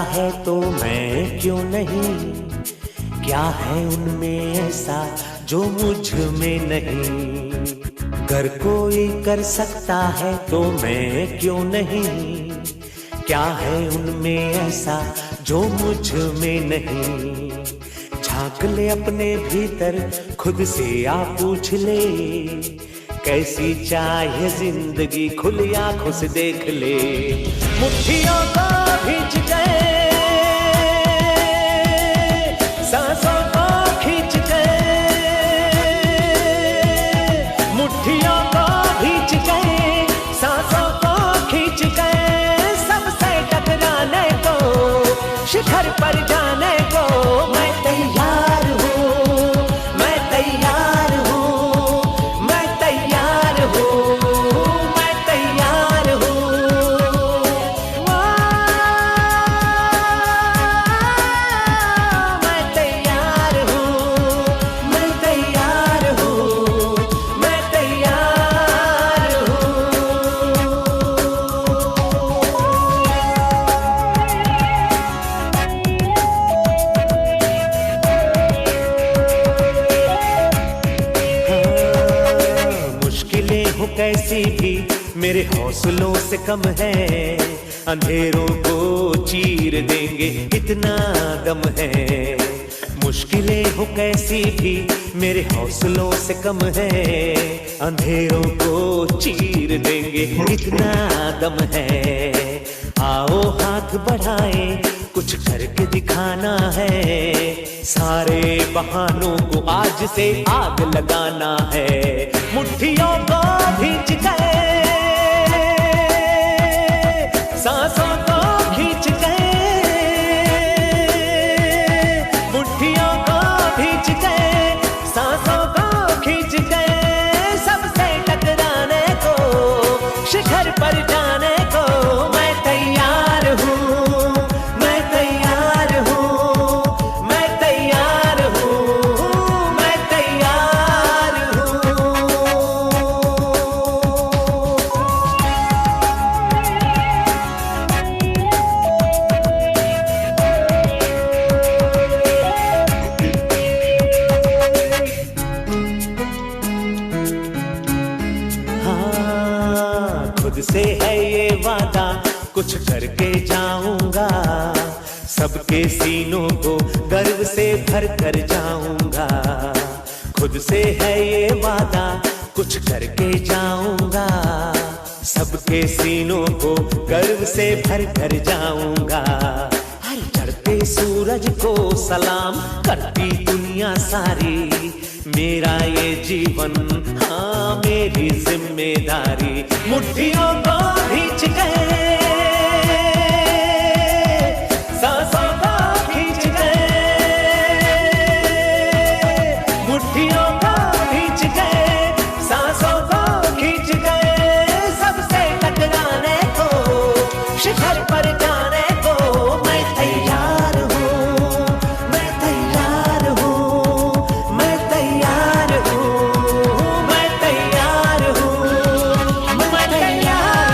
है तो मैं क्यों नहीं, क्या है उनमें ऐसा जो मुझ में नहीं। अगर कोई कर सकता है तो मैं क्यों नहीं, क्या है उनमें ऐसा जो मुझ में नहीं। झांक ले अपने भीतर खुद से आ पूछ ले, कैसी चाहे जिंदगी खुली आंखों से देख ले। मुट्ठियों को खींच गए, सांसों को खींच गए, मुट्ठियों को खींच गए, सांसों को खींच गए, सबसे टकराने को, शिखर पर जाने को मैं तैयार हूँ, मैं तैयार हूँ, मैं तैयार हूँ, मैं तैयार हूँ। मैं तैयार हूँ, मैं तैयार हूँ, मैं तैयार हूँ। मुश्किलें हो कैसी भी मेरे हौसलों से कम है, अंधेरों को चीर देंगे इतना दम है। मुश्किलें हो कैसी भी मेरे हौसलों से कम है, अंधेरों को चीर देंगे इतना दम है। आओ हाथ बढ़ाए, कुछ करके दिखाना है, सारे बहानों को आज से आग लगाना है। मुट्ठियों को खींच गए, सांसों को खींच गए, मुट्ठियों को खींच गए, सांसों को खींच गए, सबसे टकराने को, शिखर पर जाने को मैं तैयार हूँ, मैं तैयार हूँ, मैं तैयार हूँ, मैं तैयार हूँ। हाँ, खुद से है ये वादा, कुछ करके जाऊंगा, सबके सीनों को गर्व से भर कर जाऊंगा। खुद से है ये वादा, कुछ करके जाऊंगा, सबके सीनों को गर्व से भर कर जाऊंगा। हर चढ़ते सूरज को सलाम करती दुनिया सारी, मेरा ये जीवन हाँ मेरी जिम्मेदारी। मुट्ठियों को खींच गए, सांसों को खींच गए, मुट्ठियों को खींच गए, सांसों को खींच गए, सबसे टकराने को, शिखर पर जाने को मैं तैयार हूँ, मैं तैयार हूँ, मैं तैयार हूँ, मैं तैयार हूँ, मैं तैयार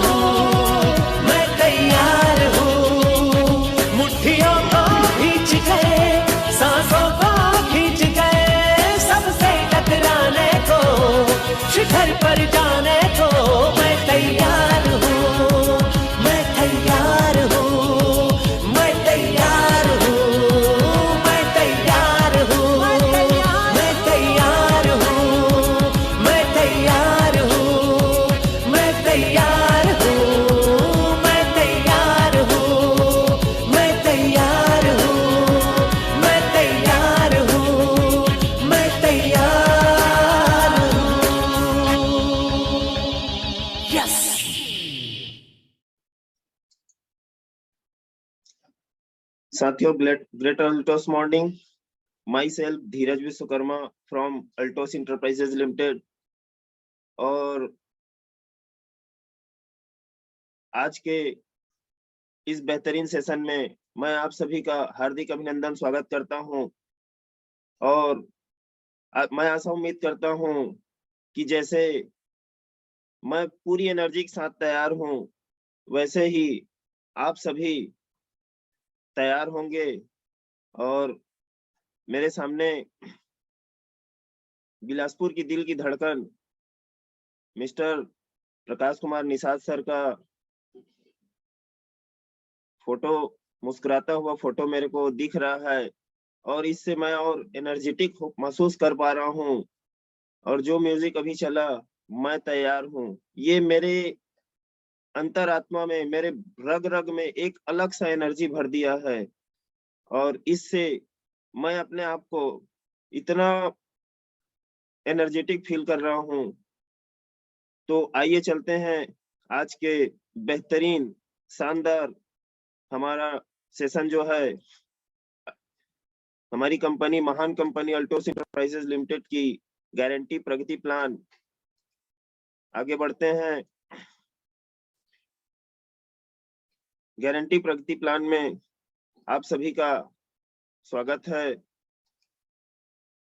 हूँ, मैं तैयार हूँ। मुट्ठियों को खींच गए, सांसों को खींच गए, सबसे टकराने को, शिखर पर जाने को मैं तैयार हूँ, मैं तैयार हूँ, मैं तैयार हूँ, मैं तैयार हूँ, मैं तैयार हूँ, मैं तैयार हूँ, मैं तैयार हूँ, मैं तैयार हूँ, मैं तैयार हूँ, मैं तैयार हूँ, मैं तैयार हूँ। यस। साथियों, great Altos morning. My self Dheeraj Vishwakarma from Altos enterprises limited. और आज के इस बेहतरीन सेशन में मैं आप सभी का हार्दिक अभिनंदन स्वागत करता हूं। और मैं आशा उम्मीद करता हूं कि जैसे मैं पूरी एनर्जी के साथ तैयार हूँ, वैसे ही आप सभी तैयार होंगे और मेरे सामने बिलासपुर की दिल की धड़कन मिस्टर प्रकाश कुमार निषाद सर का फोटो, मुस्कुराता हुआ फोटो मेरे को दिख रहा है और इससे मैं और एनर्जेटिक महसूस कर पा रहा हूँ और जो म्यूजिक अभी चला, मैं तैयार हूँ। ये मेरे अंतरात्मा में, मेरे रग-रग में एक अलग सा एनर्जी भर दिया है और इससे मैं अपने आप को इतना एनर्जेटिक फील कर रहा हूँ। तो आइए चलते हैं आज के बेहतरीन, शानदार हमारा सेशन जो है, हमारी कंपनी, महान कंपनी अल्टोस एंटरप्राइजेज लिमिटेड की गारंटी प्रगति प्लान। आगे बढ़ते हैं। गारंटी प्रगति प्लान में आप सभी का स्वागत है।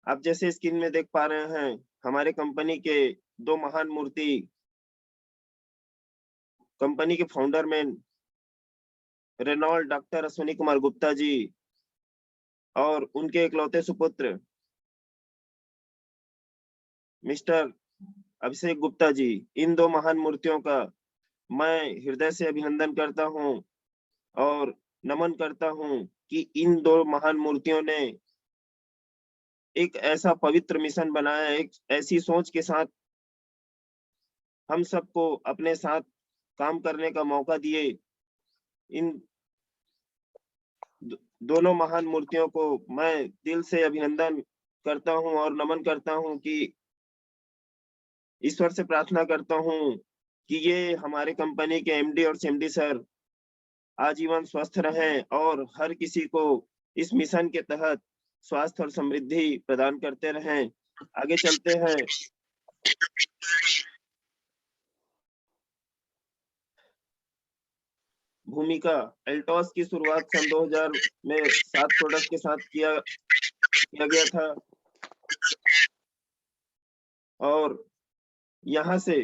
आप जैसे स्क्रीन में देख पा रहे हैं, हमारे कंपनी के दो महान मूर्ति, कंपनी के फाउंडर मैन रेनॉल्ड डॉक्टर अश्विनी कुमार गुप्ता जी और उनके इकलौते सुपुत्र मिस्टर अभिषेक गुप्ता जी। इन दो महान मूर्तियों का मैं हृदय से अभिनंदन करता हूं और नमन करता हूं कि इन दो महान मूर्तियों ने एक ऐसा पवित्र मिशन बनाया, एक ऐसी सोच के साथ हम सबको अपने साथ काम करने का मौका दिए। इन दोनों महान मूर्तियों को मैं दिल से अभिनंदन करता हूं और नमन करता हूं कि ईश्वर से प्रार्थना करता हूं कि ये हमारे कंपनी के एमडी और सीएमडी सर आजीवन स्वस्थ रहें और हर किसी को इस मिशन के तहत स्वास्थ्य और समृद्धि प्रदान करते रहें। आगे चलते हैं। भूमिका एल्टॉस की शुरुआत सन 2000 में 7 प्रोडक्ट के साथ किया गया था और यहाँ से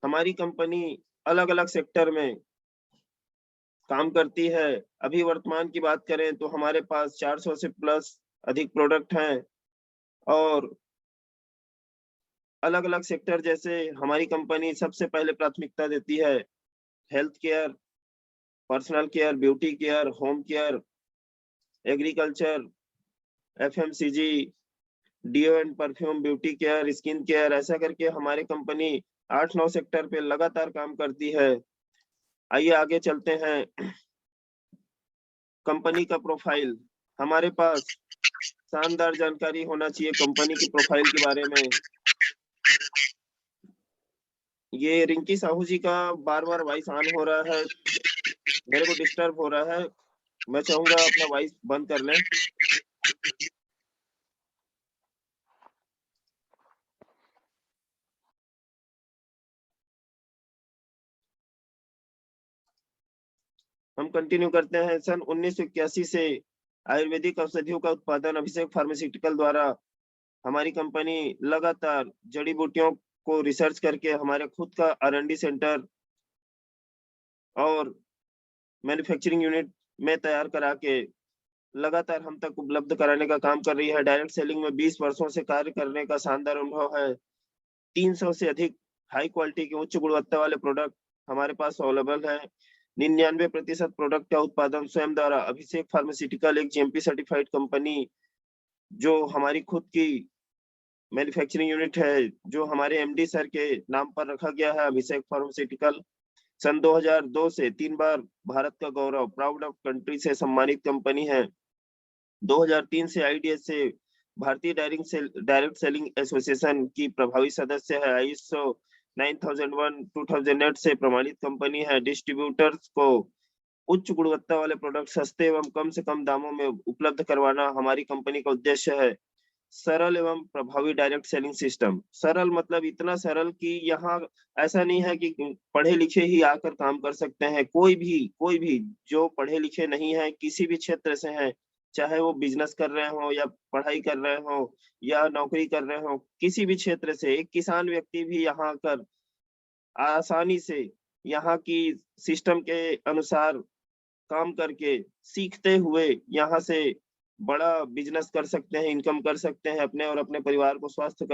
हमारी कंपनी अलग-अलग सेक्टर में काम करती है। अभी वर्तमान की बात करें तो हमारे पास 400 से प्लस अधिक प्रोडक्ट हैं और अलग-अलग सेक्टर, जैसे हमारी कंपनी सबसे पहले प्राथमिकता देती है health care, personal care, beauty care, home care, agriculture, FMCG, deo and perfume, beauty care, skin care, ऐसा करके हमारी कंपनी 8-9 सेक्टर पे लगातार काम करती है। आइए आगे चलते हैं। कंपनी का प्रोफाइल, हमारे पास शानदार जानकारी होना चाहिए कंपनी की प्रोफाइल के बारे में। ये रिंकी साहू जी का बार-बार वॉइस ऑन हो रहा है, मेरे को डिस्टर्ब हो रहा है। मैं चाहूंगा अपना वॉइस बंद कर लें। हम कंटिन्यू करते हैं। सन 1981 से आयुर्वेदिक औषधियों का उत्पादन अभिषेक फार्मास्यूटिकल द्वारा हमारी कंपनी लगातार जड़ी बूटियों को रिसर्च करके हमारे खुद का आर&डी सेंटर और मैन्युफैक्चरिंग यूनिट में तैयार करा के लगातार हम तक उपलब्ध कराने का काम कर रही है। डायरेक्ट सेलिंग में 20 वर्षों से कार्य करने का शानदार अनुभव है। 300 से अधिक हाई क्वालिटी के उच्च गुणवत्ता वाले प्रोडक्ट हमारे पास अवेलेबल है। 99% प्रोडक्ट का उत्पादन स्वयं द्वारा अभिषेक फार्मास्यूटिकल एक जीएमपी सर्टिफाइड कंपनी, जो हमारी खुद की मैन्युफैक्चरिंग यूनिट है, जो हमारे एमडी सर के नाम पर रखा गया है, अभिषेक फार्मास्यूटिकल। सन 2002 से 3 बार भारत का गौरव, प्राउड ऑफ कंट्री से सम्मानित कंपनी है। 2003 से आईडीएस से भारतीय डायरेक्ट सेलिंग एसोसिएशन की प्रभावी सदस्य है। आईएसओ 9001 2008 से प्रमाणित कंपनी है। डिस्ट्रीब्यूटर्स को उच्च गुणवत्ता वाले प्रोडक्ट सस्ते एवं कम से कम दामों में उपलब्ध करवाना हमारी कंपनी का उद्देश्य है। सरल एवं प्रभावी डायरेक्ट सेलिंग सिस्टम। सरल मतलब इतना सरल कि यहाँ ऐसा नहीं है कि पढ़े लिखे ही आकर काम कर सकते हैं। कोई भी जो पढ़े लिखे नहीं है, किसी भी क्षेत्र से है, चाहे वो बिजनेस कर रहे हो या पढ़ाई कर रहे हो या नौकरी कर रहे हो, किसी भी क्षेत्र से एक किसान व्यक्ति भी यहाँ आकर आसानी से यहाँ की सिस्टम के अनुसार काम करके सीखते हुए यहाँ से बड़ा बिजनेस कर सकते हैं, इनकम कर सकते हैं, अपने और अपने परिवार को स्वास्थ्य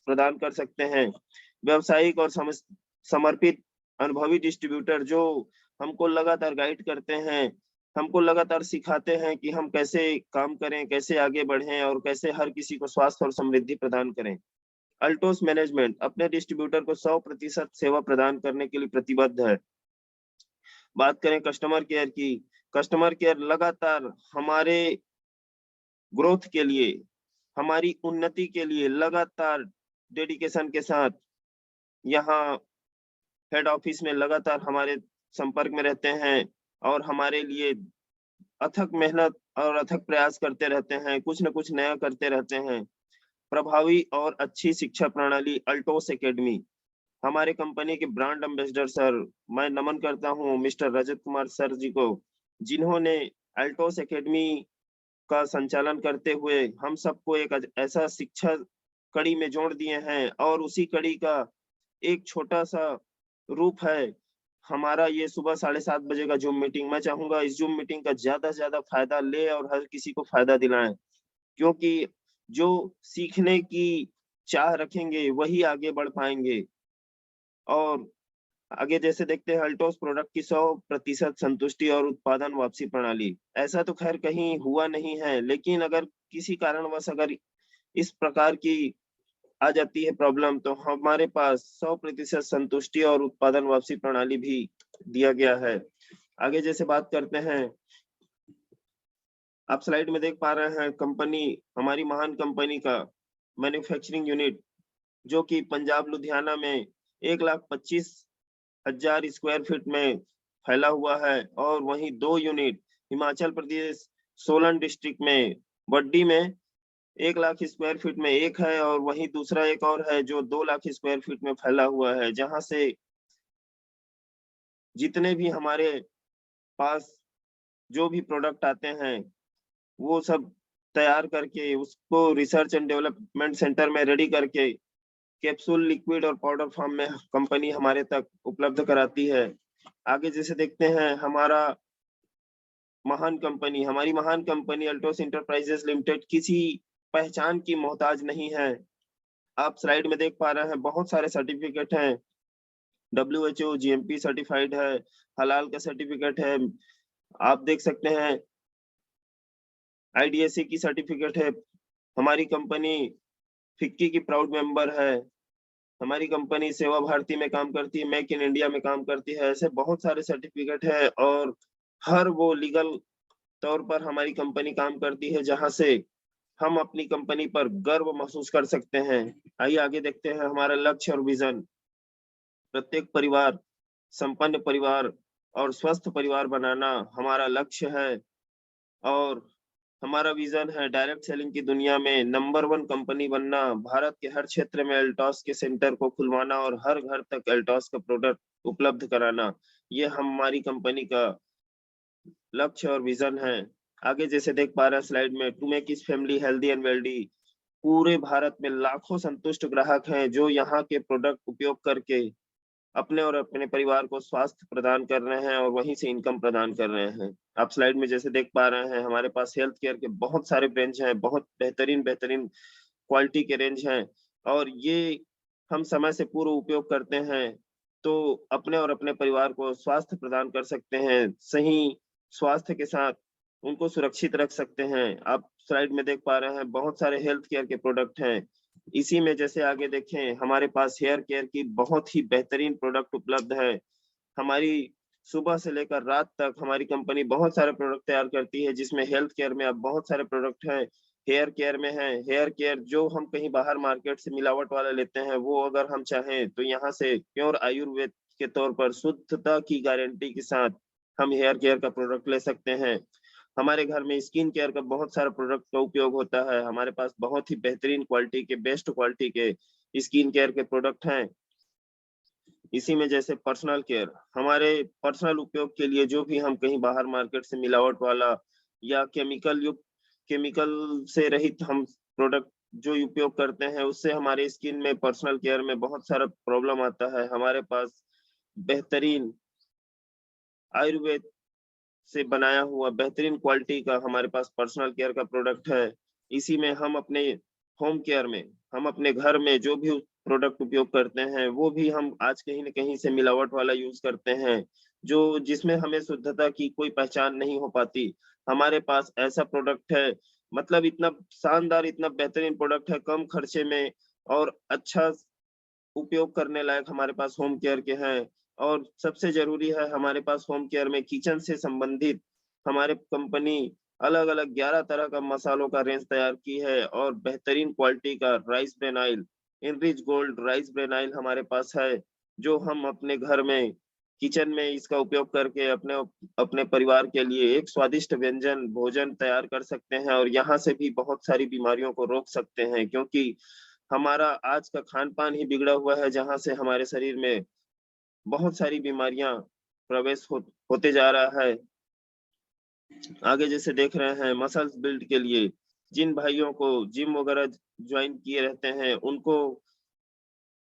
प्रदान कर सकते हैं। व्यावसायिक और समर्पित अनुभवी डिस्ट्रीब्यूटर जो हमको लगातार गाइड करते हैं, हमको लगातार सिखाते हैं कि हम कैसे काम करें, कैसे आगे बढ़ें और कैसे हर किसी को स्वास्थ्य और समृद्धि प्रदान करें। अल्टोस मैनेजमेंट अपने डिस्ट्रीब्यूटर को 100% सेवा प्रदान करने के लिए प्रतिबद्ध है। बात करें कस्टमर केयर की, कस्टमर केयर लगातार हमारे ग्रोथ के लिए, हमारी उन्नति के लिए लगातार डेडिकेशन के साथ यहाँ हेड ऑफिस में लगातार हमारे संपर्क में रहते हैं और हमारे लिए अथक मेहनत और अथक प्रयास करते रहते हैं, कुछ न कुछ नया करते रहते हैं। प्रभावी और अच्छी शिक्षा प्रणाली अल्टोस एकेडमी, हमारे कंपनी के ब्रांड एम्बेसडर सर, मैं नमन करता हूँ मिस्टर रजत कुमार सर जी को, जिन्होंने अल्टोस एकेडमी का संचालन करते हुए हम सबको एक ऐसा शिक्षा कड़ी में जोड़ दिए हैं और उसी कड़ी का एक छोटा-सा रूप है हमारा ये सुबह 7:30 बजे का ज़ूम मीटिंग। मैं चाहूँगा इस ज़ूम मीटिंग का ज़्यादा से ज़्यादा फ़ायदा लें और हर किसी को फ़ायदा दिलाएँ, क्योंकि जो सीखने की चाह रखेंगे, वही आगे बढ़ पाएँगे। और आगे जैसे देखते हैं अल्टोस प्रोडक्ट की 100% संतुष्टि और उत्पादन वापसी प्रणाली। ऐसा तो ख़ैर कहीं हुआ नहीं है, लेकिन अगर किसी कारणवश अगर इस प्रकार की आ जाती है प्रॉब्लम, तो हमारे पास 100% संतुष्टि और उत्पादन वापसी प्रणाली भी दिया गया है। आगे जैसे बात करते हैं, आप स्लाइड में देख पा रहे हैं कंपनी, हमारी महान कंपनी का मैन्युफैक्चरिंग यूनिट, जो कि पंजाब लुधियाना में 1,25,000 स्क्वायर फीट में फैला हुआ है और वहीं 2 यूनिट हिमाचल प्रदेश सोलन डिस्ट्रिक्ट में बड्डी में 1 लाख स्क्वायर फीट में एक है और वहीं दूसरा एक और है जो 2 लाख स्क्वायर फीट में फैला हुआ है, जहाँ से जितने भी हमारे पास जो भी प्रोडक्ट आते हैं, वो सब तैयार करके उसको रिसर्च एंड डेवलपमेंट सेंटर में रेडी करके कैप्सूल, लिक्विड और पाउडर फॉर्म में कंपनी हमारे तक उपलब्ध कराती है। आगे जैसे देखते हैं हमारी महान कंपनी अल्टोस एंटरप्राइजेस लिमिटेड किसी पहचान की मोहताज नहीं है। आप स्लाइड में देख पा रहे हैं बहुत सारे सर्टिफिकेट हैं, WHO, GMP सर्टिफाइड है, हलाल का सर्टिफिकेट है, आप देख सकते हैं IDSA की सर्टिफिकेट है, हमारी कंपनी फिक्की की प्राउड मेंबर है, हमारी कंपनी सेवा भारती में काम करती है, मेक इन इंडिया में काम करती है, ऐसे बहुत सारे सर्टिफिकेट है और हर वो लीगल तौर पर हमारी कंपनी काम करती है, जहाँ से हम अपनी कंपनी पर गर्व महसूस कर सकते हैं। आइए आगे देखते हैं हमारा लक्ष्य और विजन। प्रत्येक परिवार संपन्न परिवार और स्वस्थ परिवार बनाना हमारा लक्ष्य है और हमारा विजन है डायरेक्ट सेलिंग की दुनिया में नंबर 1 कंपनी बनना, भारत के हर क्षेत्र में एल्टॉस के सेंटर को खुलवाना और हर घर तक एल्टॉस का प्रोडक्ट उपलब्ध कराना। ये हमारी कंपनी का लक्ष्य और विजन है। आगे जैसे देख पा रहे हैं स्लाइड में, to make his family healthy and wealthy, पूरे भारत में लाखों संतुष्ट ग्राहक हैं जो यहाँ के प्रोडक्ट उपयोग करके अपने और अपने परिवार को स्वास्थ्य प्रदान कर रहे हैं और वहीं से इनकम प्रदान कर रहे हैं। आप स्लाइड में जैसे देख पा रहे हैं हमारे पास हेल्थ केयर के बहुत सारे रेंज हैं, बहुत बेहतरीन क्वालिटी के रेंज हैं और ये हम समय से पूर्व उपयोग करते हैं, तो अपने और अपने परिवार को स्वास्थ्य प्रदान कर सकते हैं, सही स्वास्थ्य के साथ उनको सुरक्षित रख सकते हैं। आप स्लाइड में देख पा रहे हैं बहुत सारे हेल्थ केयर के प्रोडक्ट हैं। इसी में जैसे आगे देखें हमारे पास हेयर केयर की बहुत ही बेहतरीन प्रोडक्ट उपलब्ध है। हमारी सुबह से लेकर रात तक हमारी कंपनी बहुत सारे प्रोडक्ट तैयार करती है, जिसमें हेल्थ केयर में अब बहुत सारे प्रोडक्ट हैं, हेयर केयर में है। हेयर केयर जो हम कहीं बाहर मार्केट से मिलावट वाला लेते हैं, वो अगर हम चाहें तो यहाँ से प्योर आयुर्वेद के तौर पर शुद्धता की गारंटी के साथ हम हेयर केयर का प्रोडक्ट ले सकते हैं। हमारे घर में स्किन केयर का बहुत सारा प्रोडक्ट का उपयोग होता है। हमारे पास बहुत ही बेहतरीन क्वालिटी के, बेस्ट क्वालिटी के स्किन केयर के प्रोडक्ट हैं। इसी में जैसे पर्सनल केयर, हमारे पर्सनल उपयोग के लिए जो भी हम कहीं बाहर मार्केट से मिलावट वाला या केमिकल से रहित हम प्रोडक्ट जो उपयोग करते हैं उससे हमारे स्किन में, पर्सनल केयर में बहुत सारा प्रॉब्लम आता है। हमारे पास बेहतरीन आयुर्वेद से बनाया हुआ बेहतरीन क्वालिटी का हमारे पास पर्सनल केयर का प्रोडक्ट है। इसी में हम अपने होम केयर में, हम अपने घर में जो भी प्रोडक्ट उपयोग करते हैं, वो भी हम आज कहीं न कहीं से मिलावट वाला यूज़ करते हैं, जो जिसमें हमें शुद्धता की कोई पहचान नहीं हो पाती। हमारे पास ऐसा प्रोडक्ट है, मतलब इतना शानदार, इतना बेहतरीन प्रोडक्ट है, कम खर्चे में और अच्छा उपयोग करने लायक हमारे पास होम केयर के हैं। और सबसे ज़रूरी है, हमारे पास होम केयर में किचन से संबंधित हमारे कंपनी अलग-अलग 11 तरह का मसालों का रेंज तैयार की है और बेहतरीन क्वालिटी का rice bran oil, enrich gold rice bran oil हमारे पास है, जो हम अपने घर में, किचन में इसका उपयोग करके अपने अपने परिवार के लिए एक स्वादिष्ट व्यंजन, भोजन तैयार कर सकते हैं और यहाँ से भी बहुत सारी बीमारियों को रोक सकते हैं, क्योंकि हमारा आज का खान-पान ही बिगड़ा हुआ है, जहाँ से हमारे शरीर में बहुत सारी बीमारियाँ प्रवेश होते जा रहा है। आगे जैसे देख रहे हैं, मसल्स बिल्ड के लिए जिन भाइयों को जिम वगैरह जॉइन किए रहते हैं, उनको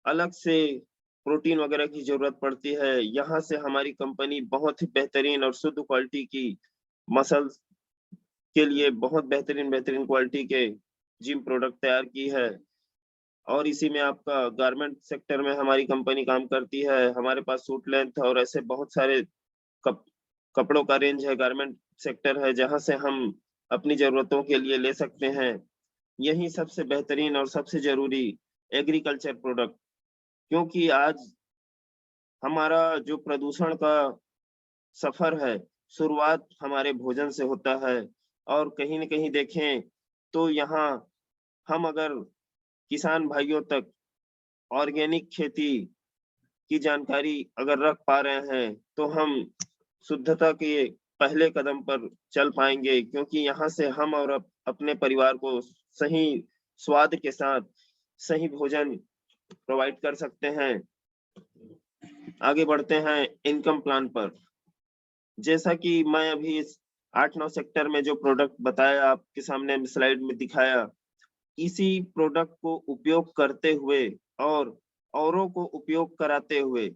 अलग से प्रोटीन वगैरह की ज़रूरत पड़ती है। यहाँ से हमारी कंपनी बहुत ही बेहतरीन और शुद्ध क्वालिटी की मसल्स के लिए बहुत बेहतरीन क्वालिटी के जिम प्रोडक्ट तैयार की है। और इसी में आपका गारमेंट सेक्टर में हमारी कंपनी काम करती है। हमारे पास सूट लेंथ और ऐसे बहुत सारे कप कपड़ों का रेंज है, गारमेंट सेक्टर है, जहाँ से हम अपनी ज़रूरतों के लिए ले सकते हैं। यही सबसे बेहतरीन और सबसे ज़रूरी एग्रीकल्चर प्रोडक्ट, क्योंकि आज हमारा जो प्रदूषण का सफ़र है, शुरुआत हमारे भोजन से होता है और कहीं न कहीं देखें तो यहाँ हम अगर किसान भाइयों तक ऑर्गेनिक खेती की जानकारी अगर रख पा रहे हैं, तो हम शुद्धता के पहले कदम पर चल पाएँगे, क्योंकि यहाँ से हम और अपने परिवार को सही स्वाद के साथ सही भोजन प्रोवाइड कर सकते हैं। आगे बढ़ते हैं इनकम प्लान पर। जैसा कि मैं अभी इस 8-9 सेक्टर में जो प्रोडक्ट बताया, आपके सामने स्लाइड में दिखाया, इसी प्रोडक्ट को उपयोग करते हुए और औरों को उपयोग कराते हुए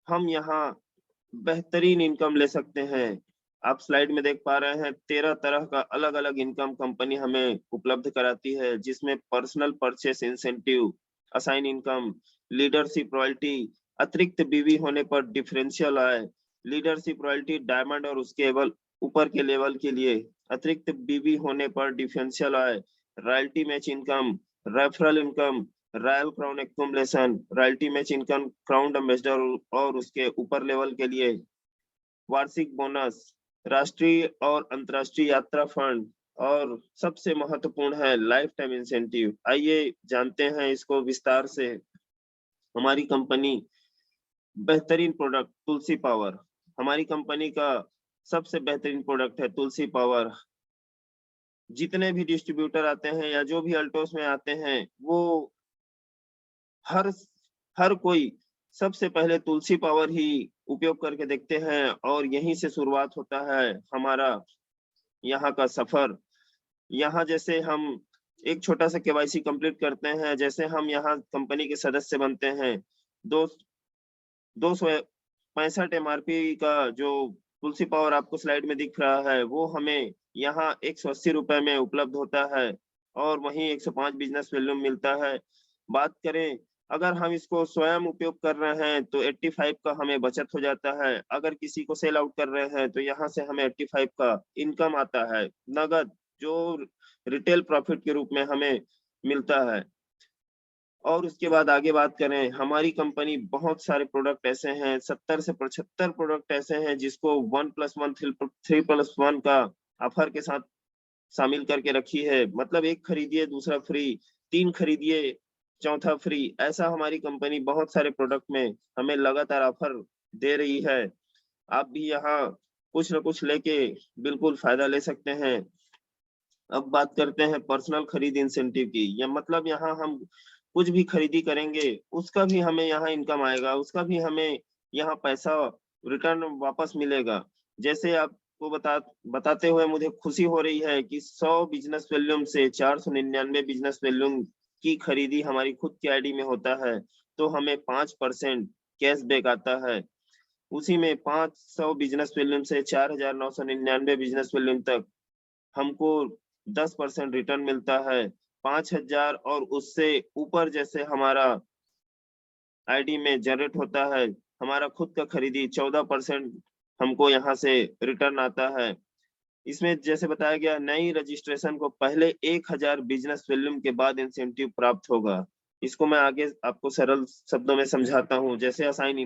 हम यहाँ बेहतरीन इनकम ले सकते हैं। आप स्लाइड में देख पा रहे हैं, 13 तरह का अलग-अलग इनकम कंपनी हमें उपलब्ध कराती है, जिसमें personal purchase incentive, assign income, leadership royalty, अतिरिक्त बीवी होने पर डिफरेंशियल आय, लीडरशिप रॉयल्टी डायमंड और उसके ऊपर के लेवल के लिए, अतिरिक्त बीवी होने पर डिफरेंशियल आय, royalty match income, referral income, royal crown accumulation, royalty match income, crown ambassador और उसके ऊपर लेवल के लिए वार्षिक बोनस, राष्ट्रीय और अंतर्राष्ट्रीय यात्रा फंड और सबसे महत्वपूर्ण है लाइफ टाइम इंसेंटिव। आइए जानते हैं इसको विस्तार से। हमारी कंपनी बेहतरीन प्रोडक्ट तुलसी पावर, हमारी कंपनी का सबसे बेहतरीन प्रोडक्ट है तुलसी पावर। जितने भी डिस्ट्रीब्यूटर आते हैं या जो भी अल्टोस में आते हैं, वो हर हर कोई सबसे पहले तुलसी पावर ही उपयोग करके देखते हैं और यहीं से शुरुआत होता है हमारा यहाँ का सफ़र। यहाँ जैसे हम एक छोटा-सा केवाईसी कंप्लीट करते हैं, जैसे हम यहाँ कंपनी के सदस्य बनते हैं, दो 265 एमआरपी का जो तुलसी पावर आपको स्लाइड में दिख रहा है, वो हमें यहाँ ₹180 में उपलब्ध होता है और वहीं 105 बिज़नेस वैल्यू मिलता है। बात करें, अगर हम इसको स्वयं उपयोग कर रहे हैं, तो 85 का हमें बचत हो जाता है। अगर किसी को सेल आउट कर रहे हैं, तो यहाँ से हमें 85 का इनकम आता है, नगद जो रिटेल प्रॉफिट के रूप में हमें मिलता है। और उसके बाद आगे बात करें, हमारी कंपनी बहुत सारे प्रोडक्ट ऐसे हैं, 70 से 75 प्रोडक्ट ऐसे हैं जिसको 1+1 3+1 का ऑफर के साथ शामिल करके रखी है। मतलब 1 खरीदिए दूसरा फ्री, 3 खरीदिए चौथा फ्री। ऐसा हमारी कंपनी बहुत सारे प्रोडक्ट में हमें लगातार ऑफर दे रही है। आप भी यहाँ कुछ न कुछ लेके बिल्कुल फ़ायदा ले सकते हैं। अब बात करते हैं पर्सनल खरीद इंसेंटिव की। या मतलब यहाँ हम कुछ भी खरीदी करेंगे, उसका भी हमें यहाँ इनकम आएगा, उसका भी हमें यहाँ पैसा रिटर्न वापस मिलेगा। जैसे आप को बताते हुए मुझे खुशी हो रही है कि 100 बिजनेस वॉल्यूम से 499 बिजनेस वॉल्यूम की खरीदी हमारी खुद की आईडी में होता है, तो हमें 5% कैशबैक आता है। उसी में 500 बिजनेस वॉल्यूम से 4,999 बिजनेस वॉल्यूम तक हमको 10% रिटर्न मिलता है। 5,000 और उससे ऊपर जैसे हमारा आईडी में जनरेट होता है, हमारा खुद का खरीदी 14% हमको यहाँ से रिटर्न आता है। इसमें जैसे बताया गया, नई रजिस्ट्रेशन को पहले 1,000 बिजनेस वॉल्यूम के बाद इंसेंटिव प्राप्त होगा। इसको मैं आगे आपको सरल शब्दों में समझाता हूँ। जैसे असाइन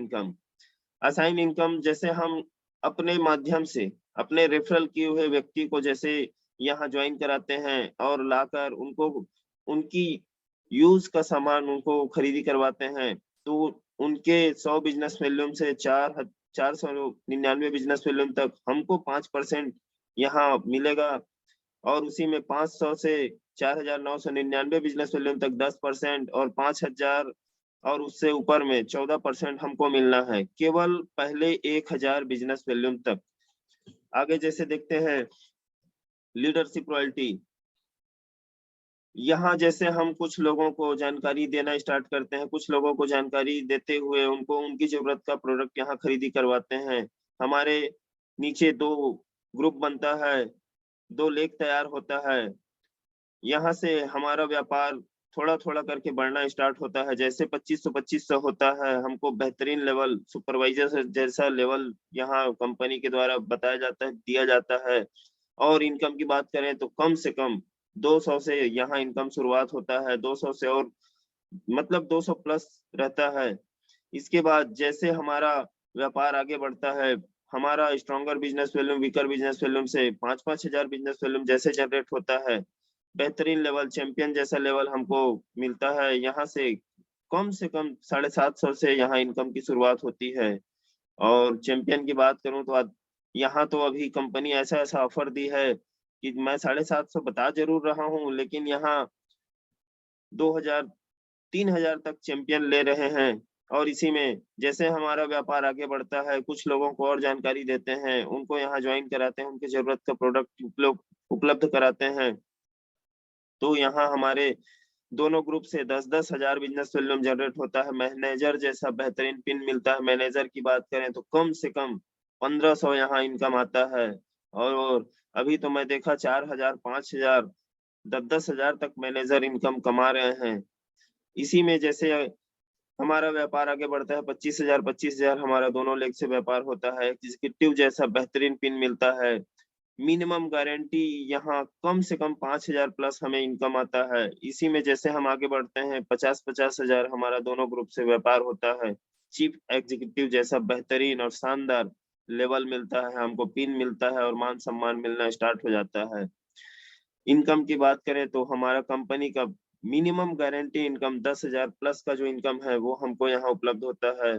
इनकम जैसे हम अपने माध्यम से अपने रेफरल किए हुए व्यक्ति को जैसे यहाँ ज्वाइन कराते हैं और लाकर उनको उनकी यूज का सामान उनको खरीदी करवाते हैं, तो उनके 100 बिजनेस वॉल्यूम से 499 बिजनेस वॉल्यूम तक हमको 5% यहाँ मिलेगा। और उसी में 500 से 4,999 बिजनेस वॉल्यूम तक 10% और 5,000 और उससे ऊपर में 14% हमको मिलना है, केवल पहले 1,000 बिजनेस वॉल्यूम तक। आगे जैसे देखते हैं लीडरशिप रॉयल्टी। यहाँ जैसे हम कुछ लोगों को जानकारी देना स्टार्ट करते हैं, कुछ लोगों को जानकारी देते हुए उनको उनकी जरूरत का प्रोडक्ट यहाँ खरीदी करवाते हैं। हमारे नीचे 2 ग्रुप बनता है, 2 लेग तैयार होता है। यहाँ से हमारा व्यापार थोड़ा-थोड़ा करके बढ़ना स्टार्ट होता है। जैसे 2500 होता है, हमको बेहतरीन लेवल सुपरवाइजर से जैसा लेवल यहाँ कंपनी के द्वारा बताया जाता है, दिया जाता है। और इनकम की बात करें तो कम से कम 200 से यहाँ इनकम शुरुआत होता है, 200 से और मतलब 200 प्लस रहता है। इसके बाद जैसे हमारा व्यापार आगे बढ़ता है, हमारा stronger business volume, weaker business volume से 5-5 हजार बिजनेस वॉल्यूम जैसे जनरेट होता है, बेहतरीन लेवल चैंपियन जैसा लेवल हमको मिलता है। यहाँ से कम 750 से यहाँ इनकम की शुरुआत होती है। और चैंपियन की बात करूं तो यहाँ तो अभी कंपनी ऐसा ऑफर दी है कि मैं 750 बता जरूर रहा हूँ, लेकिन यहाँ 2,000 3,000 तक चैंपियन ले रहे हैं। और इसी में जैसे हमारा व्यापार आगे बढ़ता है, कुछ लोगों को और जानकारी देते हैं, उनको यहाँ ज्वाइन कराते हैं, उनकी जरूरत का प्रोडक्ट उपलब्ध कराते हैं, तो यहाँ हमारे दोनों ग्रुप से 10-10 हजार बिजनेस वॉल्यूम जनरेट होता है। मैनेजर जैसा बेहतरीन पिन मिलता है। मैनेजर की बात करें तो कम से कम 1,500 यहाँ इनकम आता है। और अभी तो मैं देखा 4,000, 5,000, 10-10 हजार तक मैनेजर इनकम कमा रहे हैं। इसी में जैसे हमारा व्यापार आगे बढ़ता है, 25,000 हमारा दोनों लेग से व्यापार होता है। एग्जीक्यूटिव जैसा बेहतरीन पिन मिलता है। मिनिमम गारंटी यहाँ कम से कम 5,000 प्लस हमें इनकम आता है। इसी में जैसे हम आगे बढ़ते हैं, 50-50 हजार हमारा दोनों ग्रुप से व्यापार होता है। चीफ एग्जीक्यूटिव जैसा बेहतरीन और शानदार लेवल मिलता है, हमको पिन मिलता है और मान सम्मान मिलना स्टार्ट हो जाता है। इनकम की बात करें तो हमारा कंपनी का मिनिमम गारंटी इनकम 10,000 प्लस का जो इनकम है वो हमको यहाँ उपलब्ध होता है।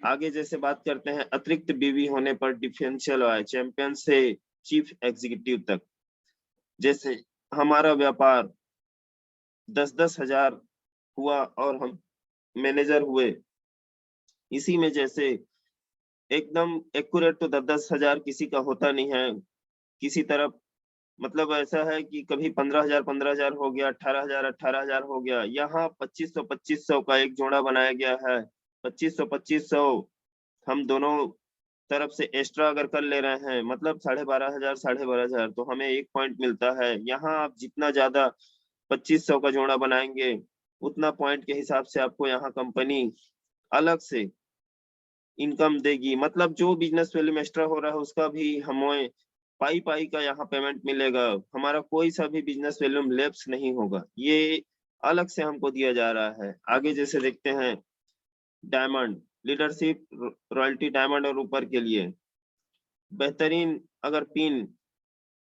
आगे जैसे बात करते हैं अतिरिक्त बीवी होने पर डिफरेंशियल आय, चैंपियन से चीफ एग्जीक्यूटिव तक। जैसे हमारा व्यापार 10-10 हजार हुआ और हम मैनेजर हुए, इसी में जैसे एकदम एक्यूरेट तो 10-10 हजार किसी का होता नहीं है। किसी तरफ मतलब ऐसा है कि कभी 15,000 हो गया, 18,000 हो गया। यहाँ 2500 का एक जोड़ा बनाया गया है। 2500 हम दोनों तरफ से एक्स्ट्रा अगर कर ले रहे हैं, मतलब 12,500 तो हमें 1 पॉइंट मिलता है। यहाँ आप जितना ज्यादा 2500 का जोड़ा बनाएंगे, उतना पॉइंट के हिसाब से आपको यहाँ कंपनी अलग से इनकम देगी। मतलब जो बिजनेस वैल्यू में एक्स्ट्रा हो रहा है उसका भी हमें पाई का यहाँ पेमेंट मिलेगा। हमारा कोई सा भी बिजनेस वैल्यू में लैप्स नहीं होगा, ये अलग से हमको दिया जा रहा है। आगे जैसे देखते हैं डायमंड लीडरशिप रॉयल्टी, डायमंड और ऊपर के लिए बेहतरीन अगर पिन,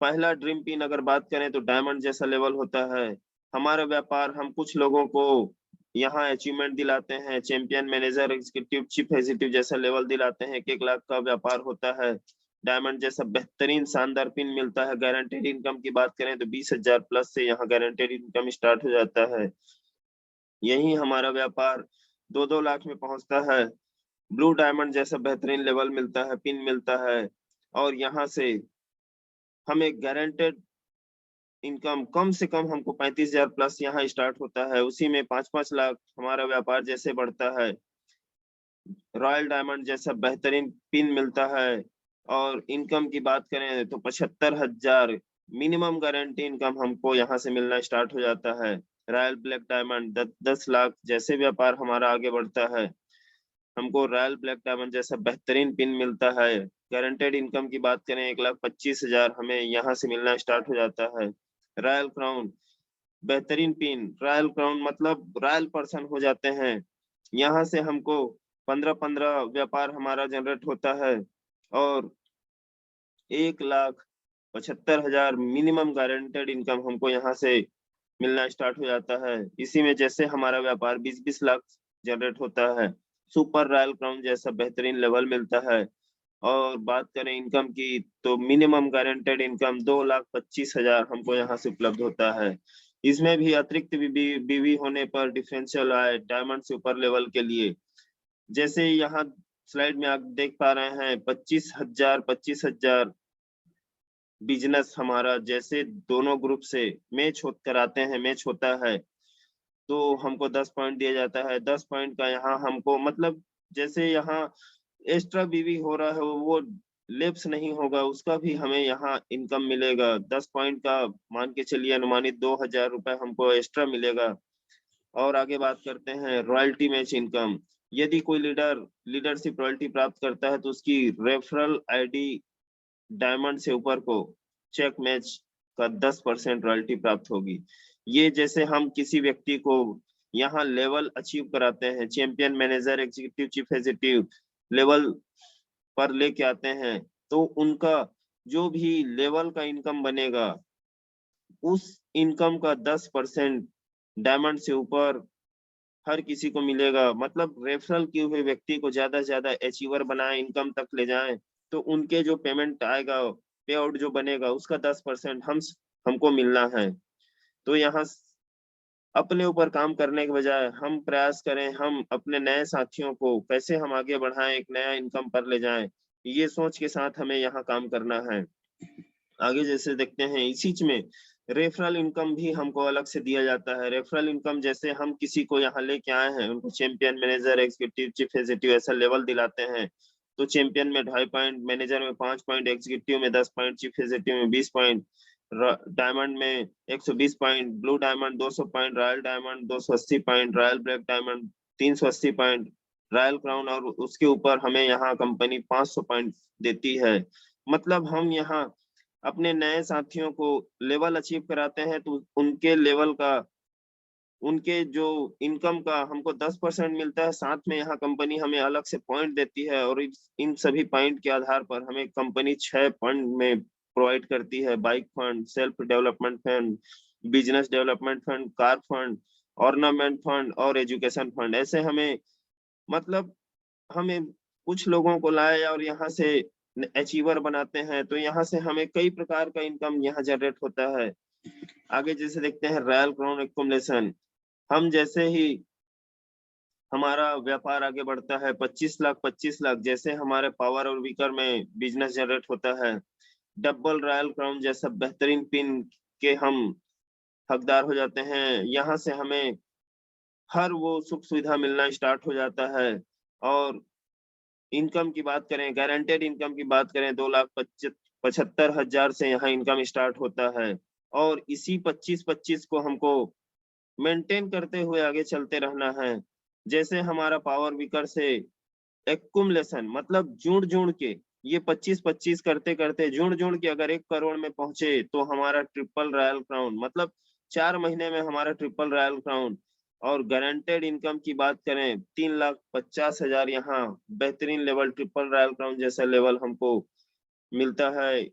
पहला ड्रीम पिन अगर बात करें तो डायमंड जैसा लेवल होता है। हमारा व्यापार हम कुछ लोगों को यहाँ अचीवमेंट दिलाते हैं, champion, manager, executive, chief executive जैसा लेवल दिलाते हैं। 1 लाख का व्यापार होता है। डायमंड जैसा बेहतरीन शानदार पिन मिलता है। गारंटेड इनकम की बात करें तो 20,000 प्लस से यहाँ गारंटेड इनकम स्टार्ट हो जाता है। यही हमारा व्यापार 2-2 लाख में पहुंचता है। ब्लू डायमंड जैसा बेहतरीन लेवल मिलता है, पिन मिलता है। और यहाँ से हमें गारंटेड इनकम कम से कम हमको 35,000 प्लस यहाँ स्टार्ट होता है। उसी में 5-5 लाख हमारा व्यापार जैसे बढ़ता है, रॉयल डायमंड जैसा बेहतरीन पिन मिलता है। और इनकम की बात करें तो 75,000 मिनिमम गारंटी इनकम हमको यहाँ से मिलना स्टार्ट हो जाता है। रॉयल ब्लैक डायमंड 10 लाख जैसे व्यापार हमारा आगे बढ़ता है, हमको रॉयल ब्लैक डायमंड जैसा बेहतरीन पिन मिलता है। गारंटेड इनकम की बात करें 1,25,000 हमें यहाँ से मिलना स्टार्ट हो जाता है। रॉयल क्राउन बेहतरीन पिन, रॉयल क्राउन मतलब रॉयल पर्सन हो जाते हैं। यहाँ से हमको 15-15 व्यापार हमारा जनरेट होता है और 1,75,000 मिनिमम गारंटेड इनकम हमको यहाँ से मिलना स्टार्ट हो जाता है। इसी में जैसे हमारा व्यापार 20-20 लाख जनरेट होता है, सुपर रॉयल क्राउन जैसा बेहतरीन लेवल मिलता है। और बात करें इनकम की तो मिनिमम गारंटेड इनकम 2,25,000 हमको यहाँ से उपलब्ध होता है। इसमें भी अतिरिक्त बीवी होने पर डिफरेंशियल आए डायमंड से ऊपर लेवल के लिए, जैसे यहाँ स्लाइड में आप देख पा रहे हैं 25,000 बिजनेस हमारा जैसे दोनों ग्रुप से मैच कराते हैं, मैच होता है तो हमको 10 पॉइंट दिया जाता है। 10 पॉइंट का यहाँ हमको मतलब जैसे यहाँ एक्स्ट्रा बीवी हो रहा है वो लेप्स नहीं होगा, उसका भी हमें यहाँ इनकम मिलेगा। 10 पॉइंट का मान के चलिए अनुमानित 2,000 रुपए हमको एक्स्ट्रा मिलेगा। और आगे बात करते हैं रॉयल्टी मैच इनकम। यदि कोई लीडरशिप रॉयल्टी प्राप्त करता है तो उसकी रेफरल आईडी डायमंड से ऊपर को चेक मैच का 10% रॉयल्टी प्राप्त होगी। ये जैसे हम किसी व्यक्ति को यहाँ लेवल अचीव कराते हैं, champion, manager, executive, chief executive level पर लेके आते हैं, तो उनका जो भी लेवल का इनकम बनेगा उस इनकम का 10% डायमंड से ऊपर हर किसी को मिलेगा। मतलब रेफरल किए हुए व्यक्ति को ज्यादा से ज्यादा अचीवर बनाए, इनकम तक ले जाएं, तो उनके जो पेमेंट आएगा, पे आउट जो बनेगा उसका 10% हमको मिलना है। तो यहाँ अपने ऊपर काम करने के बजाय हम प्रयास करें हम अपने नए साथियों को कैसे हम आगे बढ़ाएं, एक नया इनकम पर ले जाएं, ये सोच के साथ हमें यहाँ काम करना है। आगे जैसे देखते हैं इसी में रेफरल इनकम भी हमको अलग से दिया जाता है। रेफरल इनकम जैसे हम किसी को यहाँ लेके आए हैं, उनको champion, manager, executive, chief executive ऐसा लेवल दिलाते हैं, तो चैंपियन में 2.5 पॉइंट, मैनेजर में 5 पॉइंट, एग्जीक्यूटिव में 10 पॉइंट, चीफ एग्जीक्यूटिव में 20 पॉइंट, डायमंड में 120 point, blue diamond 200 point, royal diamond 280 point, royal black diamond 380 point, royal crown और उसके ऊपर हमें यहाँ कंपनी 500 पॉइंट देती है। मतलब हम यहाँ अपने नए साथियों को लेवल अचीव कराते हैं तो उनके लेवल का, उनके जो इनकम का हमको 10% मिलता है, साथ में यहाँ कंपनी हमें अलग से पॉइंट देती है और इन सभी पॉइंट के आधार पर हमें कंपनी 6 फंड में प्रोवाइड करती है। Bike fund, self development fund, business development fund, car fund, ornament fund और एजुकेशन फंड। ऐसे हमें मतलब हमें कुछ लोगों को लाए और यहाँ से अचीवर बनाते हैं, तो यहाँ से हमें कई प्रकार का इनकम यहाँ जनरेट होता है। आगे जैसे देखते हैं रॉयल क्राउन एक्युमुलेशन। हम जैसे ही हमारा व्यापार आगे बढ़ता है 25 लाख जैसे हमारे पावर और वीकर में बिजनेस जनरेट होता है, डबल रॉयल क्राउन जैसा बेहतरीन पिन के हम हकदार हो जाते हैं। यहाँ से हमें हर वो सुख सुविधा मिलना स्टार्ट हो जाता है। और इनकम की बात करें, गारंटेड इनकम की बात करें 2,75,000 से यहाँ इनकम स्टार्ट होता है। और इसी 25-25 को हमको मेंटेन करते हुए आगे चलते रहना है। जैसे हमारा पावर वीकर से एक्युमुलेशन मतलब जुड़ के ये 25-25 करते करते जुड़ के अगर 1 करोड़ में पहुंचे तो हमारा ट्रिपल रॉयल क्राउन मतलब 4 महीने में हमारा ट्रिपल रॉयल क्राउन। और गारंटेड इनकम की बात करें 3,50,000 यहाँ बेहतरीन लेवल ट्रिपल रॉयल क्राउन जैसा लेवल हमको मिलता है।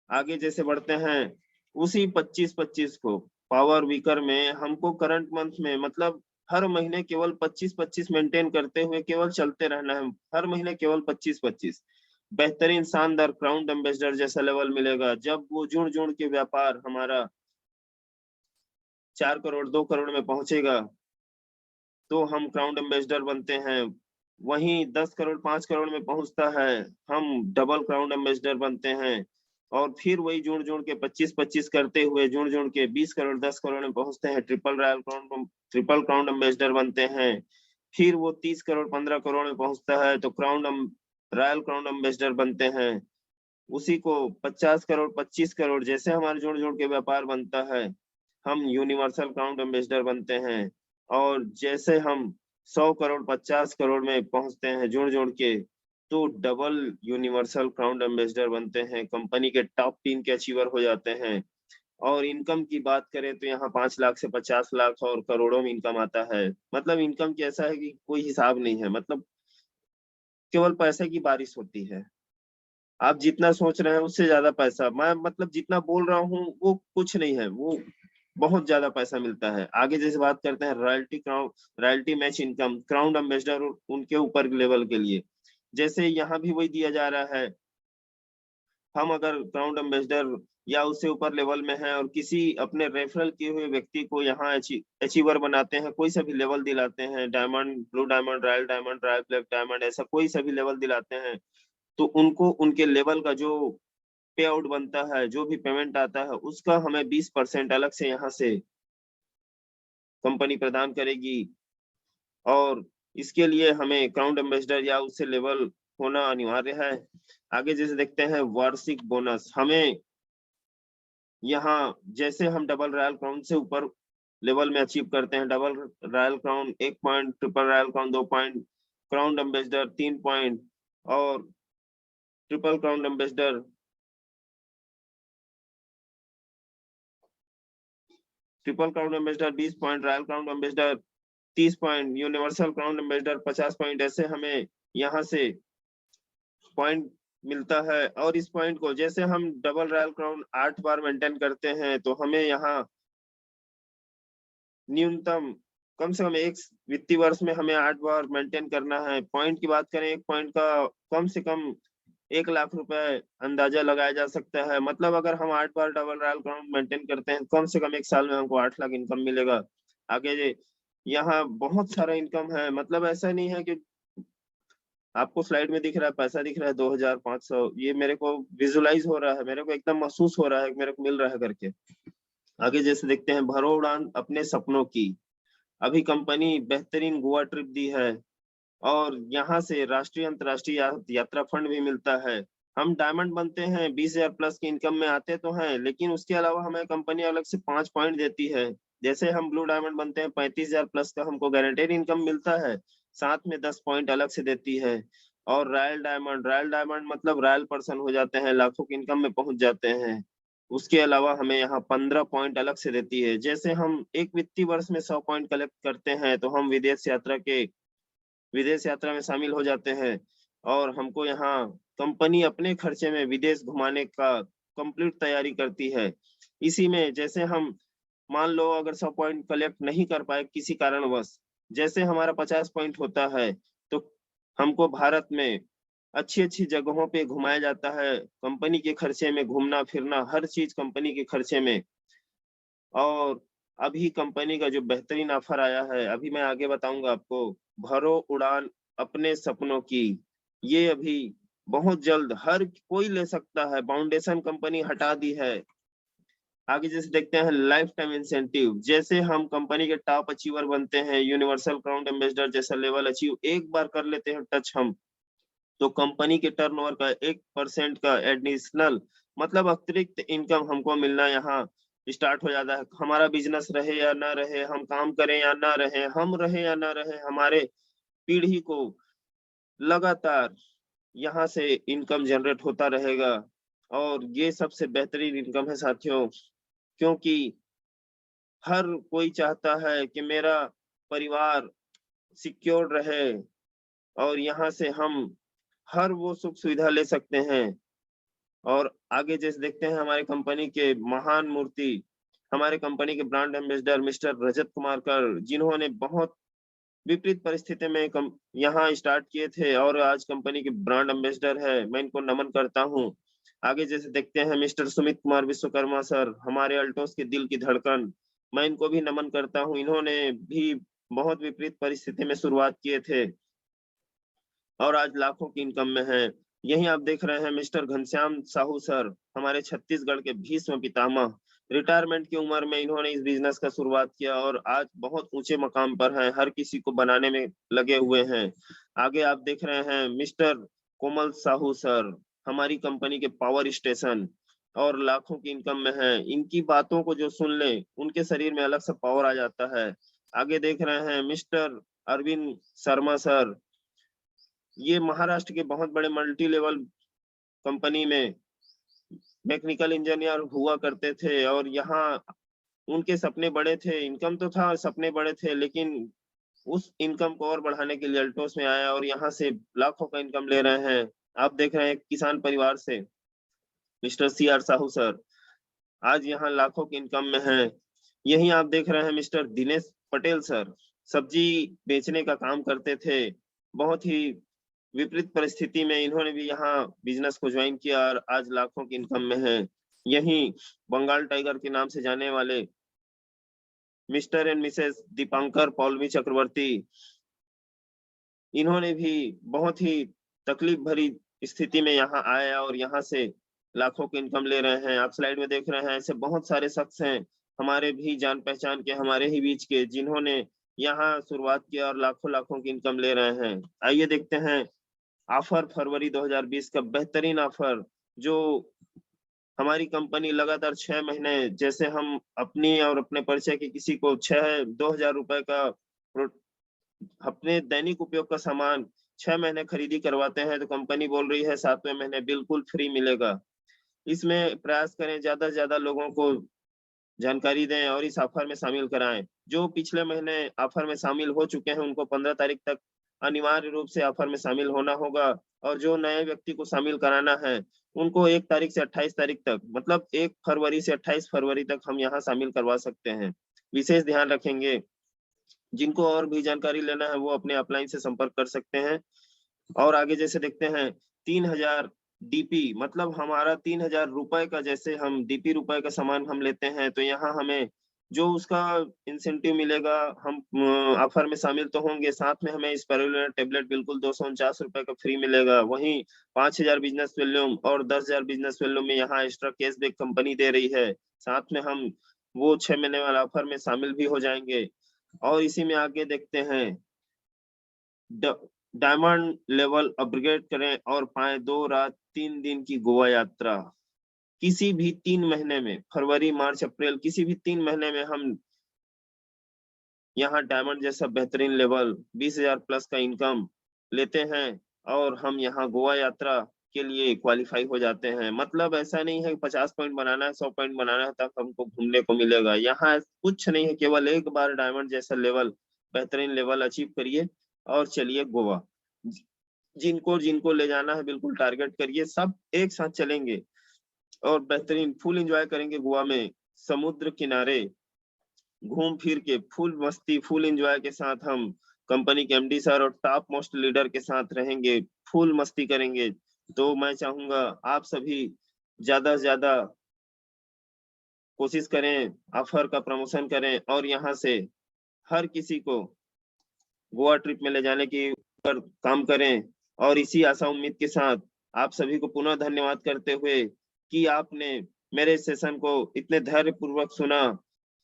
आगे जैसे बढ़ते हैं उसी 25-25 को पावर वीकर में हमको करंट मंथ में मतलब हर महीने केवल 25-25 मेंटेन करते हुए केवल चलते रहना है। हर महीने केवल 25-25 बेहतरीन शानदार क्राउन एम्बेसडर जैसा लेवल मिलेगा। जब वो जुड़ के व्यापार हमारा 4 करोड़ 2 करोड़ में पहुंचेगा तो हम क्राउन एम्बेसडर बनते हैं। वहीं 10 करोड़ 5 करोड़ में पहुंचता है, हम डबल क्राउन एम्बेसडर बनते हैं और फिर वही जोड़-जोड़ के 25-25 करते हुए जोड़-जोड़ के 20 करोड़ 10 करोड़ में पहुंचते हैं, ट्रिपल क्राउन एम्बेसडर बनते हैं। फिर वो 30 करोड़ 15 करोड़ में पहुंचता है तो रॉयल क्राउन एम्बेसडर बनते हैं। उसी को 50 करोड़ 25 करोड़ जैसे हमारे जोड़-जोड़ के व्यापार बनता है, हम यूनिवर्सल क्राउन एम्बेसडर बनते हैं और जैसे हम 100 करोड़ 50 करोड़ में पहुंचते हैं जोड़-जोड़ के, तो डबल यूनिवर्सल क्राउन एम्बेसडर बनते हैं, कंपनी के टॉप 3 के अचीवर हो जाते हैं। और इनकम की बात करें तो यहाँ 5 लाख से 50 लाख और करोड़ों में इनकम आता है। मतलब इनकम की ऐसा है कि कोई हिसाब नहीं है, मतलब केवल पैसे की बारिश होती है। आप जितना सोच रहे हैं उससे ज़्यादा पैसा, मैं मतलब जितना बोल रहा हूँ वो कुछ नहीं है, वो बहुत ज़्यादा पैसा मिलता है। आगे जैसे बात करते हैं royalty match income, crown ambassador और उनके ऊपर लेवल के लिए। जैसे यहाँ भी वही दिया जा रहा है, हम अगर क्राउन एम्बेसडर या उससे ऊपर लेवल में हैं और किसी अपने रेफरल किए हुए व्यक्ति को यहाँ अचीवर बनाते हैं, कोई सा भी लेवल दिलाते हैं, diamond, blue diamond, royal black diamond ऐसा कोई सा भी लेवल दिलाते हैं, तो उनको उनके लेवल का जो पे आउट बनता है, जो भी पेमेंट आता है, उसका हमें 20% अलग से यहाँ से कंपनी प्रदान करेगी और इसके लिए हमें क्राउन एम्बेसडर या उससे लेवल होना अनिवार्य है। आगे जैसे देखते हैं वार्षिक बोनस, हमें यहाँ जैसे हम डबल रॉयल क्राउन से ऊपर लेवल में अचीव करते हैं, double royal crown 1 point, triple royal crown 2 point, crown ambassador 3 point और triple crown ambassador 20 point, royal crown ambassador 30 point, universal crown ambassador 50 point, ऐसे हमें यहाँ से पॉइंट मिलता है और इस पॉइंट को जैसे हम डबल रॉयल क्राउन 8 बार मेंटेन करते हैं तो हमें यहाँ न्यूनतम कम से कम एक वित्तीय वर्ष में हमें 8 बार मेंटेन करना है। पॉइंट की बात करें, एक पॉइंट का कम से कम 1 लाख रुपए अंदाजा लगाया जा सकता है। मतलब अगर हम 8 बार डबल रॉयल क्राउन मेंटेन करते हैं, कम से कम 1 साल में हमको 8 लाख इनकम मिलेगा। आगे यहाँ बहुत सारा इनकम है, मतलब ऐसा नहीं है कि आपको स्लाइड में दिख रहा है, पैसा दिख रहा है 2500, ये मेरे को विजुअलाइज हो रहा है, मेरे को एकदम महसूस हो रहा है कि मेरे को मिल रहा है करके। आगे जैसे देखते हैं, भरो उड़ान अपने सपनों की। अभी कंपनी बेहतरीन गोवा ट्रिप दी है और यहाँ से राष्ट्रीय अंतर्राष्ट्रीय यात्रा फंड भी मिलता है। हम डायमंड बनते हैं, 20,000 प्लस की इनकम में आते तो हैं, लेकिन उसके अलावा हमें कंपनी अलग से 5 पॉइंट देती है। जैसे हम ब्लू डायमंड बनते हैं, 35,000 प्लस का हमको गारंटेड इनकम मिलता है, साथ में 10 पॉइंट अलग से देती है। और रॉयल डायमंड मतलब रॉयल पर्सन हो जाते हैं, लाखों की इनकम में पहुंच जाते हैं। उसके अलावा हमें यहाँ 15 पॉइंट अलग से देती है। जैसे हम एक वित्तीय वर्ष में 100 पॉइंट कलेक्ट करते हैं, तो हम विदेश यात्रा में शामिल हो जाते हैं और हमको यहाँ कंपनी अपने खर्चे में विदेश घुमाने का कंप्लीट तैयारी करती है। इसी में जैसे हम मान लो अगर 100 पॉइंट कलेक्ट नहीं कर पाए किसी कारणवश, जैसे हमारा 50 पॉइंट होता है, तो हमको भारत में अच्छी-अच्छी जगहों पे घुमाया जाता है, कंपनी के खर्चे में घूमना-फिरना हर चीज़ कंपनी के खर्चे में। और अभी कंपनी का जो बेहतरीन ऑफर आया है, अभी मैं आगे बताऊँगा आपको, भरो उड़ान अपने सपनों की। ये अभी बहुत जल्द हर कोई ले सकता है, बाउंडेशन कंपनी हटा दी है। आगे जैसे देखते हैं लाइफ टाइम इंसेंटिव, जैसे हम कंपनी के टॉप अचीवर बनते हैं, यूनिवर्सल क्राउन एम्बेसडर जैसा लेवल अचीव एक बार कर लेते हैं टच हम, तो कंपनी के टर्नओवर का 1% का एडिशनल मतलब अतिरिक्त इनकम हमको मिलना यहाँ स्टार्ट हो जाता है। हमारा बिज़नेस रहे या ना रहे, हम काम करें या ना रहे, हम रहे या ना रहे, हमारे पीढ़ी को लगातार यहाँ से इनकम जनरेट होता रहेगा और ये सबसे बेहतरीन इनकम है साथियों, क्योंकि हर कोई चाहता है कि मेरा परिवार सिक्योर रहे और यहाँ से हम हर वो सुख-सुविधा ले सकते हैं। और आगे जैसे देखते हैं हमारी कंपनी के महान मूर्ति, हमारे कंपनी के brand ambassador mister Rajat Kumar कर, जिन्होंने बहुत विपरीत परिस्थिति में यहाँ स्टार्ट किए थे और आज कंपनी के ब्रांड एम्बेसडर है, मैं इनको नमन करता हूँ। आगे जैसे देखते हैं मिस्टर सुमित कुमार विश्वकर्मा सर, हमारे अल्टोस के दिल की धड़कन, मैं इनको भी नमन करता हूँ। इन्होंने भी बहुत विपरीत परिस्थिति में शुरुआत किए थे और आज लाखों की इनकम में है। यहीं आप देख रहे हैं मिस्टर घनश्याम साहू सर, हमारे छत्तीसगढ़ के भीष्म पितामह। रिटायरमेंट की उम्र में इन्होंने इस बिजनेस का शुरुआत किया और आज बहुत ऊंचे मकाम पर हैं, हर किसी को बनाने में लगे हुए हैं। आगे आप देख रहे हैं मिस्टर कोमल साहू सर, हमारी कंपनी के पावर स्टेशन, और लाखों की इनकम में है। इनकी बातों को जो सुन ले उनके शरीर में अलग सा पावर आ जाता है। आगे देख रहे हैं मिस्टर अरविंद शर्मा सर, ये महाराष्ट्र के बहुत बड़े मल्टी लेवल कंपनी में मैकेनिकल इंजीनियर हुआ करते थे और यहाँ उनके सपने बड़े थे, इनकम तो था, सपने बड़े थे, लेकिन उस इनकम को और बढ़ाने के लिए अल्टोस में आया और यहाँ से लाखों का इनकम ले रहे हैं। आप देख रहे हैं एक किसान परिवार से mister C R Sahu sir, आज यहाँ लाखों की इनकम में है। यहीं आप देख रहे हैं मिस्टर दिनेश पटेल सर, सब्जी बेचने का काम करते थे। बहुत ही विपरीत परिस्थिति में इन्होंने भी यहाँ बिजनेस को ज्वाइन किया और आज लाखों की इनकम में है। यहीं बंगाल टाइगर के नाम से जाने वाले Mr and Mrs Dipankar Paulami Chakraborty, इन्होंने भी बहुत ही तकलीफ भरी स्थिति में यहाँ आए और यहाँ से लाखों की इनकम ले रहे हैं। आप स्लाइड में देख रहे हैं ऐसे बहुत सारे शख्स हैं हमारे भी जान पहचान के, हमारे ही बीच के, जिन्होंने यहाँ शुरुआत किया और लाखों लाखों की इनकम ले रहे हैं। आइए देखते हैं ऑफर फरवरी 2020 का बेहतरीन ऑफर, जो हमारी कंपनी लगातार 6 महीने, जैसे हम अपनी और अपने परिचय के किसी को 2,000 रुपए का अपने दैनिक उपयोग का सामान 6 महीने खरीदी करवाते हैं तो कंपनी बोल रही है 7वें महीने बिल्कुल फ्री मिलेगा। इसमें प्रयास करें ज्यादा से ज्यादा लोगों को जानकारी दें और इस ऑफर में शामिल कराएं। जो पिछले महीने ऑफर में शामिल हो चुके हैं उनको 15 तारीख तक अनिवार्य रूप से ऑफर में शामिल होना होगा और जो नए व्यक्ति को शामिल कराना है उनको 1 तारीख से 28 तारीख तक, मतलब 1 फरवरी से 28 फरवरी तक हम यहाँ शामिल करवा सकते हैं। विशेष ध्यान रखेंगे, जिनको और भी जानकारी लेना है वो अपने अपलाइन से संपर्क कर सकते हैं। और आगे जैसे देखते हैं 3000 डीपी, मतलब हमारा 3000 रुपए का, जैसे हम डीपी रुपए का सामान हम लेते हैं तो यहाँ हमें जो उसका इंसेंटिव मिलेगा, हम ऑफर में शामिल तो होंगे, साथ में हमें स्पाइरुलिना टेबलेट बिल्कुल 249 रुपए का फ्री मिलेगा। वहीं 5000 बिजनेस वॉल्यूम और 10,000 बिजनेस वॉल्यूम में यहाँ एक्स्ट्रा कैशबैक कंपनी दे रही है। साथ में हम वो 6 महीने वाला ऑफर में शामिल भी हो जाएंगे। और इसी में आगे देखते हैं डायमंड लेवल अपग्रेड करें और पाएं 2 रात 3 दिन की गोवा यात्रा। किसी भी 3 महीने में, फरवरी मार्च अप्रैल, किसी भी 3 महीने में हम यहाँ डायमंड जैसा बेहतरीन लेवल 20,000 प्लस का इनकम लेते हैं और हम यहाँ गोवा यात्रा के लिए क्वालिफाई हो जाते हैं। मतलब ऐसा नहीं है कि 50 पॉइंट बनाना है, 100 पॉइंट बनाना है तब हमको घूमने को मिलेगा। यहाँ कुछ नहीं है, केवल एक बार डायमंड जैसा लेवल, बेहतरीन लेवल अचीव करिए और चलिए गोवा। जिनको जिनको ले जाना है बिल्कुल टारगेट करिए, सब एक साथ चलेंगे और बेहतरीन फुल एंजॉय करेंगे गोवा में। समुद्र किनारे घूम फिर के फुल मस्ती, फुल एंजॉय के साथ हम कंपनी के एमडी सर और टॉप मोस्ट लीडर के साथ रहेंगे, फुल मस्ती करेंगे। तो मैं चाहूंगा आप सभी ज्यादा से ज्यादा कोशिश करें, ऑफर का प्रमोशन करें और यहाँ से हर किसी को गोवा ट्रिप में ले जाने की पर काम करें। और इसी आशा उम्मीद के साथ आप सभी को पुनः धन्यवाद करते हुए कि आपने मेरे सेशन को इतने धैर्य पूर्वक सुना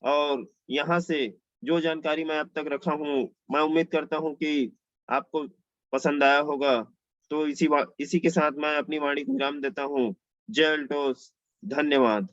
और यहाँ से जो जानकारी मैं अब तक रखा हूँ, मैं उम्मीद करता हूँ कि आपको पसंद आया होगा। तो इसी के साथ मैं अपनी वाणी को विराम देता हूँ। जय अल्टोस, धन्यवाद।